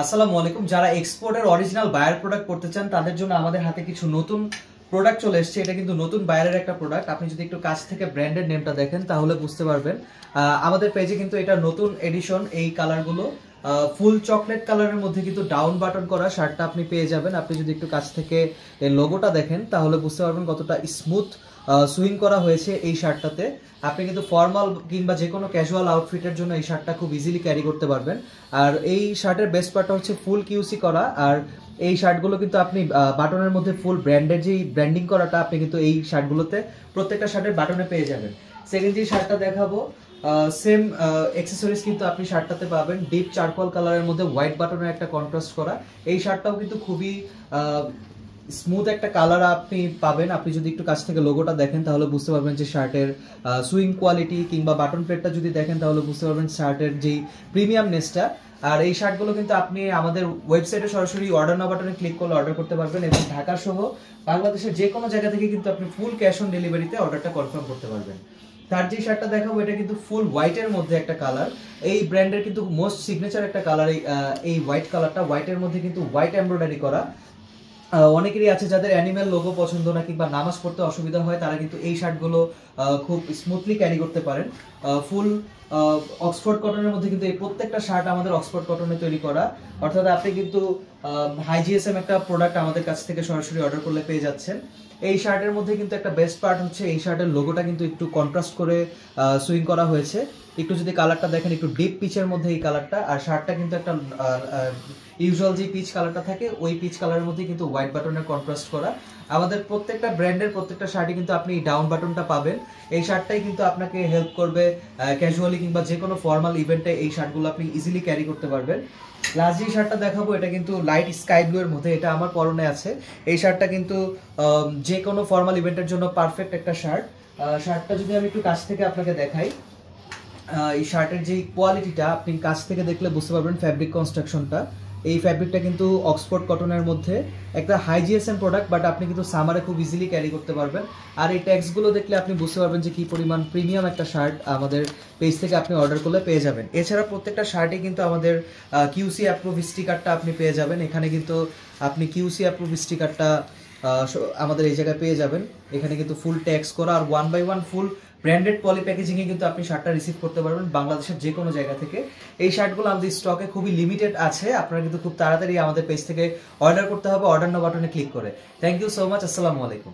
আসসালামু আলাইকুম। যারা এক্সপোর্টের অরিজিনাল বায়ার প্রোডাক্ট করতে চান তাদের জন্য আমাদের হাতে কিছু নতুন প্রোডাক্ট চলে এসেছে। এটা কিন্তু নতুন বায়ারের একটা প্রোডাক্ট। আপনি যদি একটু কাছ থেকে ব্র্যান্ডের নেমটা দেখেন তাহলে বুঝতে পারবেন। আমাদের পেজে কিন্তু এটা নতুন এডিশন। এই কালারগুলো ফুল চকলেট কালারের মধ্যে কিন্তু ডাউন বাটন করা শার্টটা আপনি পেয়ে যাবেন। আপনি যদি একটু কাছ থেকে এই লোগোটা দেখেন তাহলে বুঝতে পারবেন কতটা স্মুথ সুইং করা হয়েছে এই শার্টটাতে। আপনি কিন্তু ফর্মাল কিংবা যে কোনো ক্যাজুয়াল আউটফিটের জন্য এই শার্টটা খুব ইজিলি ক্যারি করতে পারবেন। আর এই শার্টের বেস্ট পার্টটা হচ্ছে ফুল কিউসি করা। আর এই শার্টগুলো কিন্তু আপনি বাটনের মধ্যে ফুল ব্র্যান্ডের যে ব্র্যান্ডিং করাটা আপনি কিন্তু এই শার্টগুলোতে প্রত্যেকটা শার্টের বাটনে পেয়ে যাবেন। সেকেন্ড যে শার্টটা দেখাবো সেম অ্যাকসেসরিজ কিন্তু আপনি শার্টটাতে পাবেন। ডিপ চারকোল কালারের মধ্যে হোয়াইট বাটনের একটা কন্ট্রাস্ট করা। এই শার্টটাও কিন্তু খুবই স্মুথ একটা কালার আপনি পাবেন। আপনি যদি একটু কাছ থেকে লোগোটা দেখেন তাহলে বুঝতে পারবেন যে শার্টের সুইং কোয়ালিটি কিংবা বাটন প্লেটটা যদি দেখেন তাহলে বুঝতে পারবেন শার্টের যেই প্রিমিয়ামনেসটা। আর এই শার্টগুলো কিন্তু আপনি আমাদের ওয়েবসাইটে সরাসরি অর্ডার নাও বাটনে ক্লিক করলে অর্ডার করতে পারবেন এবং ঢাকা সহ বাংলাদেশের যে কোনো জায়গা থেকে কিন্তু আপনি ফুল ক্যাশ অন ডেলিভারিতে অর্ডারটা কনফার্ম করতে পারবেন। তার যে শার্টটা দেখাবো এটা কিন্তু ফুল হোয়াইটের মধ্যে একটা কালার। এই ব্র্যান্ডের কিন্তু মোস্ট সিগনেচার একটা কালার এই হোয়াইট কালারটা। হোয়াইটের মধ্যে কিন্তু হোয়াইট এমব্রয়ডারি করা। অনেকেরই আছে যাদের অ্যানিমেল লোগো পছন্দ না কিংবা নামাজ পড়তে অসুবিধা হয়, তারা কিন্তু এই শার্টগুলো খুব স্মুথলি ক্যারি করতে পারেন। ফুল অক্সফোর্ড কটনের মধ্যে কিন্তু এই প্রত্যেকটা শার্ট আমাদের অক্সফোর্ড কটনে তৈরি করা। অর্থাৎ আপনি কিন্তু হাইজিএসএম একটা প্রোডাক্ট আমাদের কাছ থেকে সরাসরি অর্ডার করলে পেয়ে যাচ্ছেন। এই শার্টের মধ্যে কিন্তু একটা বেস্ট পার্ট হচ্ছে এই শার্টের লোগোটা কিন্তু একটু কন্ট্রাস্ট করে সুইং করা হয়েছে। একটু যদি কালারটা দেখেন একটু ডিপ পিচের মধ্যে এই কালারটা। আর শার্টটা কিন্তু একটা ইউজুয়াল যে পিচ কালারটা থাকে ওই পিচ কালারের মধ্যে কিন্তু হোয়াইট বাটনের কন্ট্রাস্ট করা। আমাদের প্রত্যেকটা ব্র্যান্ডের প্রত্যেকটা শার্টই কিন্তু আপনি ডাউন বাটনটা পাবেন। এই শার্টটাই কিন্তু আপনাকে হেল্প করবে ক্যাজুয়ালি কিংবা যে কোনো ফর্মাল ইভেন্টে এই শার্টগুলো আপনি ইজিলি ক্যারি করতে পারবেন। লাস্ট যে শার্টটা দেখাবো এটা কিন্তু লাইট স্কাই ব্লু এর মধ্যে, এটা আমার পরনে আছে। এই শার্টটা কিন্তু যে কোনো ফর্মাল ইভেন্টের জন্য পারফেক্ট একটা শার্ট। শার্টটা যদি আমি একটু কাছ থেকে আপনাকে দেখাই, এই শার্টের যে কোয়ালিটিটা আপনি কাছ থেকে দেখলে বুঝতে পারবেন। ফ্যাব্রিক কনস্ট্রাকশনটা, এই ফ্যাব্রিকটা কিন্তু অক্সফোর্ড কটনের মধ্যে একটা হাই জিএসএম প্রোডাক্ট, বাট আপনি কিন্তু সামারে খুব ইজিলি ক্যারি করতে পারবেন। আর এই ট্যাক্সগুলো দেখলে আপনি বুঝতে পারবেন যে কি পরিমাণ প্রিমিয়াম একটা শার্ট আমাদের পেজ থেকে আপনি অর্ডার করলে পেয়ে যাবেন। এছাড়া প্রত্যেকটা শার্টে কিন্তু আমাদের কিউসি অ্যাপ্রুভ স্টিকারটা আপনি পেয়ে যাবেন। এখানে কিন্তু আপনি কিউসি অ্যাপ্রুভ স্টিকারটা আমাদের এই জায়গায় পেয়ে যাবেন। এখানে কিন্তু ফুল ট্যাক্স করা আর 1 বাই 1 ফুল ব্র্যান্ডেড পলি প্যাকেজিংয়ে কিন্তু আপনি শার্টটা রিসিভ করতে পারবেন বাংলাদেশের যে কোনো জায়গা থেকে। এই শার্টগুলো আমাদের স্টকে খুবই লিমিটেড আছে। আপনারা কিন্তু খুব তাড়াতাড়ি আমাদের পেজ থেকে অর্ডার করতে হবে অর্ডার নাও বাটনে ক্লিক করে। Thank you so much. আসসালামু আলাইকুম।